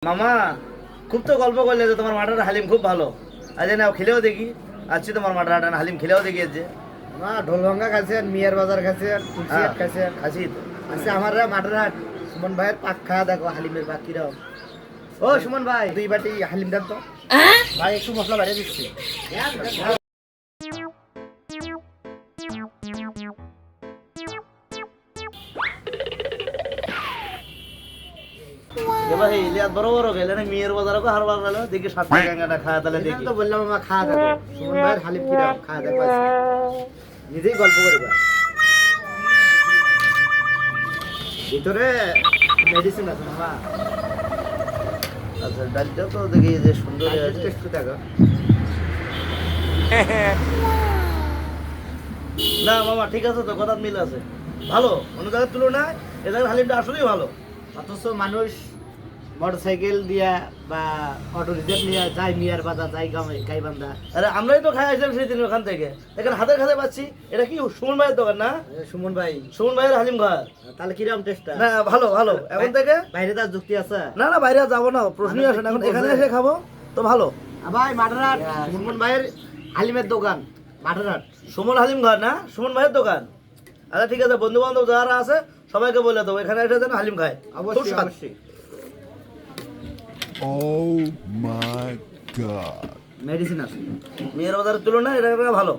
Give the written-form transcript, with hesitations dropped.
মামা খুব তো গল্প করলে যে তোমার মাটার হালিম খুব ভালো। আজ নাও খেলেও দেখি। আজকে তোমার মাটার হালিম খেলেও দেখি যে মা ঢোলভাঙ্গা খাইছেন, মিয়ার বাজার খাইছেন, তুলসিয়াট খাইছেন। খাসি তো আচ্ছা আমার মাটার হাট সুমন ভাইয়ের পাক খাওয়া দেখো হালিমের পাক কিরকম। ও সুমন ভাই 2 বাটি হালিম দেন তো। ভাই একটু মশলা বাড়িয়ে দিচ্ছি। এবার এই ইলিয়াস বড় বড় গেলে না মেয়ের বাজারকে হারবার গেল দেখি 7 টাকা খাওয়া তাহলে দেখি তো বললাম মা খাওয়া দেখো সুমন ভাইয়ের হালিম কিরকম খাওয়া দেখো আজকে। নিজেই গল্প করবা ভিতরে মেডিসিন আছে মামা। আচ্ছা ডালটা তো দেখি যে সুন্দর আছে একটু দেখো। না মামা ঠিক আছে তো কথা মিল আছে ভালো অন্য জায়গার তুলনায় এ জায়গার হালিমটা আসলেই ভালো। অথচ মানুষ মোটরসাইকেল দিয়া বা অটো রিজার্ভ নিয়ে যায় মিয়ার বাজার যায় গাইবান্ধা। আরে আমরাই তো খাই আসলাম সেই দিন ওখান থেকে এখানে হাতের কাছে পাচ্ছি। এটা কি সুমন ভাইয়ের দোকান না? সুমন ভাই সুমন ভাইয়ের হালিম ঘর। তাহলে কিরকম টেস্টটা? না ভালো ভালো এখন থেকে বাইরে তার যুক্তি আছে? না না বাইরে আর যাবো না প্রশ্নই আসে না এখন এখানে এসে খাবো তো ভালো। ভাই মাঠারহাট সুমন ভাইয়ের হালিমের দোকান মাঠারহাট। সুমন হালিম ঘর না সুমন ভাইয়ের দোকান। আচ্ছা ঠিক আছে বন্ধু বান্ধব যারা আছে সবাইকে বলে দেবো এখানে এসে যেন হালিম খায়। খুব অবশ্যই স্বাদ। অবশ্যই। Oh my god. মেডিসিন আছে মেয়ের বাজারের তুলনায় এটা ভালো।